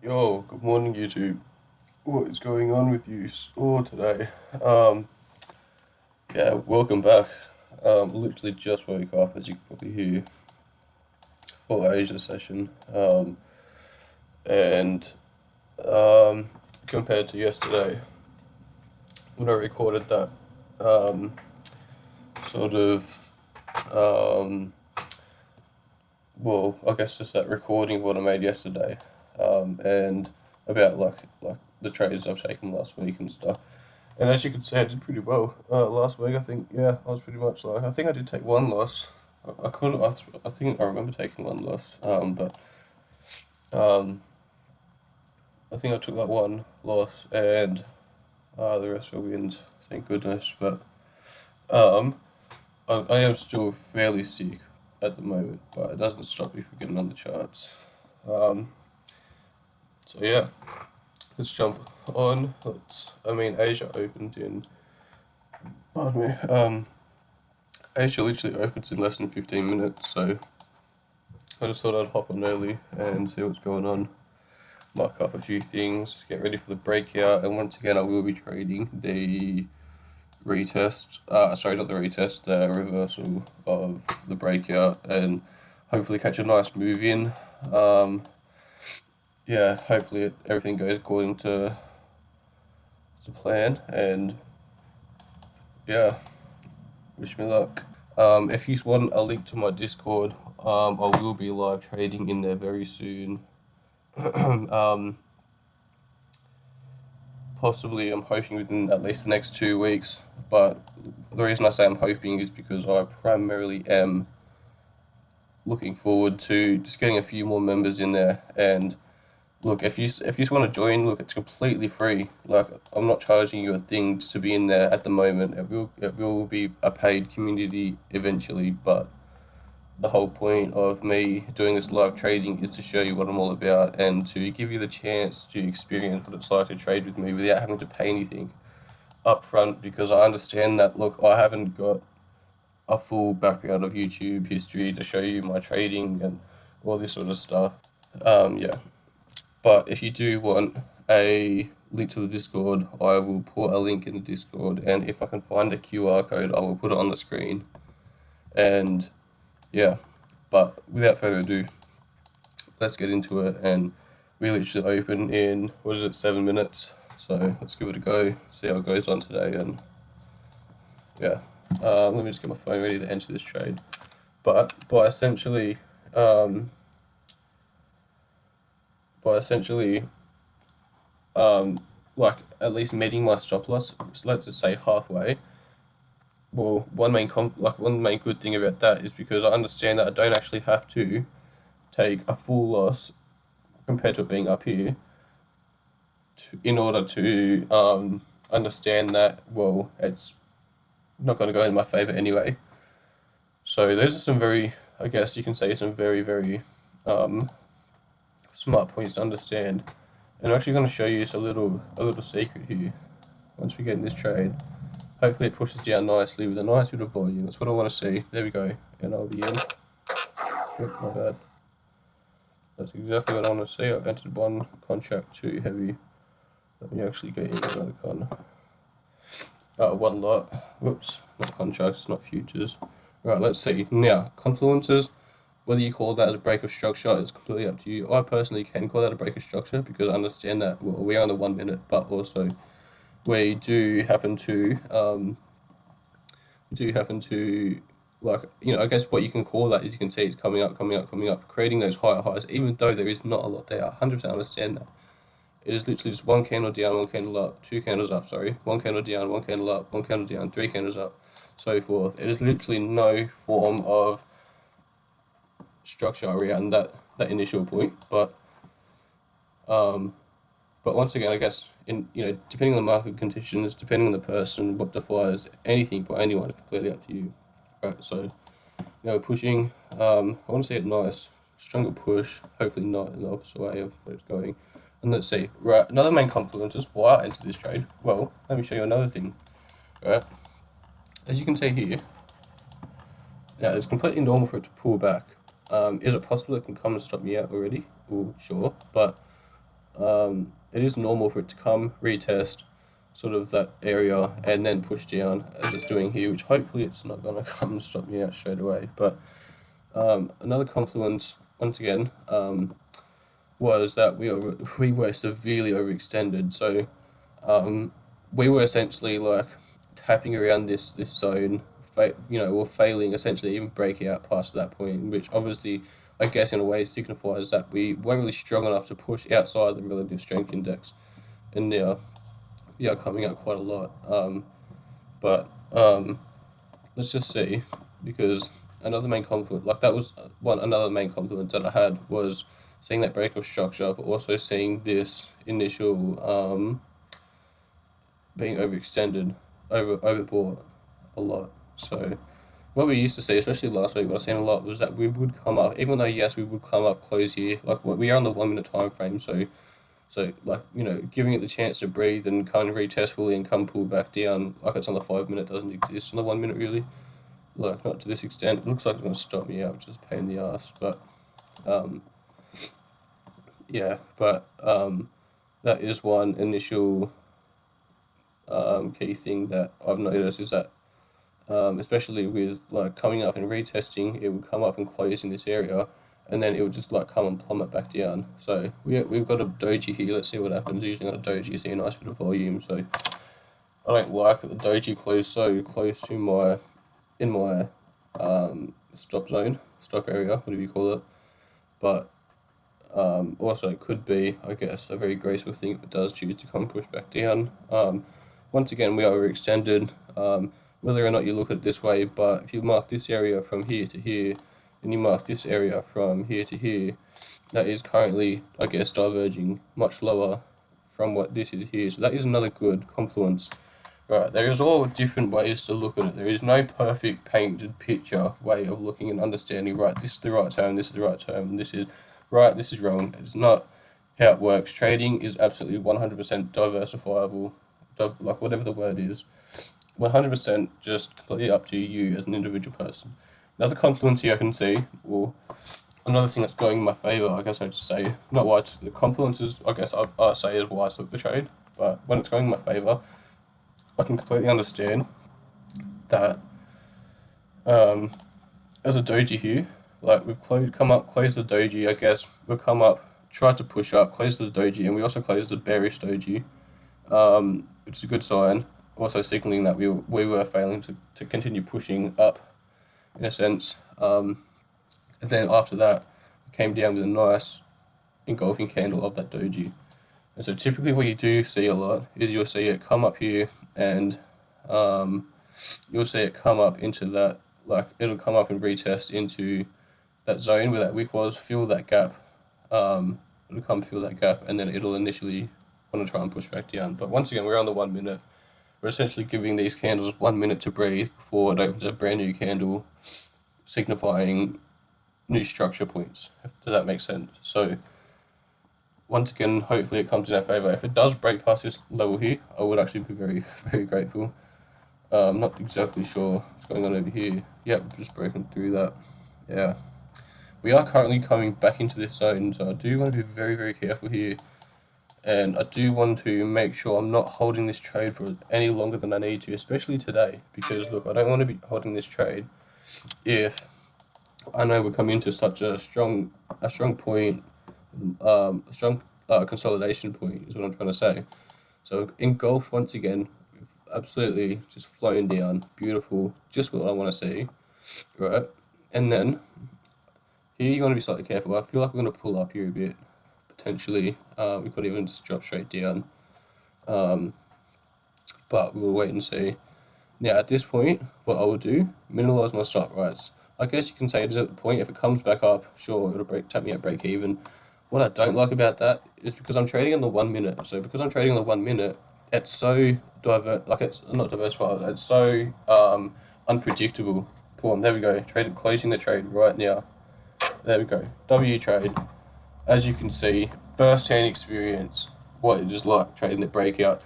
Yo, good morning YouTube. What is going on with you all today? Um, welcome back. Literally just woke up, as you can probably hear, for Asia session. And Compared to yesterday, when I recorded that, um, sort of, um, I guess just that recording of what I made yesterday, and about like the trades I've taken last week and stuff. And as you can see, I did pretty well last week. I think, yeah, I was pretty much like, I think I did take one loss. I think I remember taking one loss. Um, I think I took like one loss and the rest were wins. Thank goodness. But um, I am still fairly sick at the moment, but it doesn't stop me from getting on the charts. Um, so yeah, let's jump on. Asia opened in. Pardon me. Asia literally opens in less than 15 minutes, so I just thought I'd hop on early and see what's going on, mark up a few things, get ready for the breakout, and once again I will be trading the not the retest, the reversal of the breakout, and hopefully catch a nice move in. Hopefully everything goes according to plan, and yeah, wish me luck. If you want a link to my Discord, I will be live trading in there very soon. um, Possibly, I'm hoping within at least the next 2 weeks. But the reason I say I'm hoping is because I primarily am looking forward to just getting a few more members in there. And look, if you just want to join, look, it's completely free. Like, I'm not charging you a thing to be in there at the moment. It will be a paid community eventually, but the whole point of me doing this live trading is to show you what I'm all about and to give you the chance to experience what it's like to trade with me without having to pay anything up front, because I understand that, look, I haven't got a full background of YouTube history to show you my trading and all this sort of stuff. Yeah. But if you do want a link to the Discord, I will put a link in the Discord, and if I can find a QR code, I will put it on the screen. And yeah, but without further ado, let's get into it. And we literally open in, 7 minutes? So let's give it a go, see how it goes on today. And yeah, let me just get my phone ready to enter this trade. But um, by essentially, like at least meeting my stop loss, so let's just say halfway. Well, one main good thing about that is because I understand that I don't actually have to take a full loss compared to it being up here in order to understand that, well, it's not going to go in my favor anyway. So those are some very, I guess you can say, some very, very smart points to understand. And I'm actually going to show you a little secret here. Once we get in this trade, hopefully it pushes down nicely with a nice bit of volume. That's what I want to see. There we go. And I'll be in. Yep, my bad. That's exactly what I want to see. I've entered one contract too heavy. Let me actually get in another one lot. Whoops, not contracts, not futures. Right, let's see. Now, confluences, whether you call that as a break of structure, is completely up to you. I personally can call that a break of structure because I understand that, well, we're on the 1 minute, but also we do happen to, like, I guess what you can call that is you can see it's coming up, coming up, coming up, creating those higher highs, even though there is not a lot there. 100% understand that. It is literally just one candle down, one candle up, two candles up, one candle down, one candle up, one candle down, three candles up, so forth. It is literally no form of structure around that initial point. But once again, I guess depending on the market conditions, depending on the person, what defies anything by anyone, it's completely up to you. Right, so pushing. I want to see it nice, stronger push. Hopefully not in the opposite way of where it's going. And let's see. Right, another main confluence is why I entered this trade. Well, let me show you another thing. Right, as you can see here, now it's completely normal for it to pull back. Is it possible it can come and stop me out already? Well, sure, but it is normal for it to come retest sort of that area and then push down as it's doing here, which hopefully it's not going to come and stop me out straight away. But another confluence, once again, was that we were severely overextended. So we were essentially like tapping around this zone, or failing essentially even breaking out past that point, which obviously, I guess, in a way signifies that we weren't really strong enough to push outside the relative strength index, and now we are coming out quite a lot. But let's just see, because another main confluence, like that was another main confluence that I had was seeing that break of structure, but also seeing this initial being overextended, overbought a lot. So what we used to see, especially last week, what I've seen a lot was that we would come up, even though yes, we would come up close here, like we are on the 1 minute time frame, so like giving it the chance to breathe and kind of retest fully and come pull back down like it's on the 5 minute doesn't exist on the 1 minute really, like not to this extent. It looks like it's going to stop me out, which is a pain in the ass, but yeah, but that is one initial key thing that I've noticed is that especially with like coming up and retesting, it would come up and close in this area, and then it would just like come and plummet back down. So we've got a doji here. Let's see what happens. Using on a doji, you see a nice bit of volume. So I don't like that the doji closed so close to my stop zone, stop area, whatever you call it. But also it could be, I guess, a very graceful thing if it does choose to come push back down. Once again, we are overextended. Whether or not you look at it this way, but if you mark this area from here to here, and you mark this area from here to here, that is currently, I guess, diverging much lower from what this is here. So that is another good confluence. Right, there is all different ways to look at it. There is no perfect painted picture way of looking and understanding, right, this is the right term, this is the right term, and this is right, this is wrong. It's not how it works. Trading is absolutely 100% diversifiable, like whatever the word is. 100% just completely up to you as an individual person. Another confluence here I can see, or another thing that's going in my favour, I guess I'd say, not why it's the confluences, I guess I say is why I took the trade, but when it's going in my favour, I can completely understand that as a doji here, like we've come up, closed the doji, I guess, we've come up, tried to push up, closed the doji, and we also closed the bearish doji, which is a good sign, also signaling that we were failing to continue pushing up, in a sense. And then after that, we came down with a nice engulfing candle of that doji. And so typically what you do see a lot is you'll see it come up here, and you'll see it come up into that, like it'll come up and retest into that zone where that wick was, fill that gap, it'll come fill that gap, and then it'll initially want to try and push back down. But once again, we're on the 1 minute. We're essentially giving these candles 1 minute to breathe before it opens a brand new candle, signifying new structure points. Does that make sense? So once again, hopefully it comes in our favour. If it does break past this level here, I would actually be very, very grateful. I'm not exactly sure what's going on over here. Yep, just broken through that. Yeah. We are currently coming back into this zone, so I do want to be very, very careful here. And I do want to make sure I'm not holding this trade for any longer than I need to, especially today. Because, look, I don't want to be holding this trade if I know we're coming into such a strong point, a strong consolidation point is what I'm trying to say. So engulfed once again, absolutely just flowing down, beautiful, just what I want to see, right? And then here you want to be slightly careful. I feel like we're going to pull up here a bit, potentially. We could even just drop straight down, but we'll wait and see. Now at this point, what I will do, minimize my stop rights. I guess you can say it is at the point, if it comes back up, sure, it'll tap me at break even. What I don't like about that is because I'm trading on the 1 minute. So because I'm trading on the 1 minute, it's so it's not diversified, it's so unpredictable. Boom, there we go. Closing the trade right now. There we go. W trade. As you can see, first hand experience what it is like trading the breakout.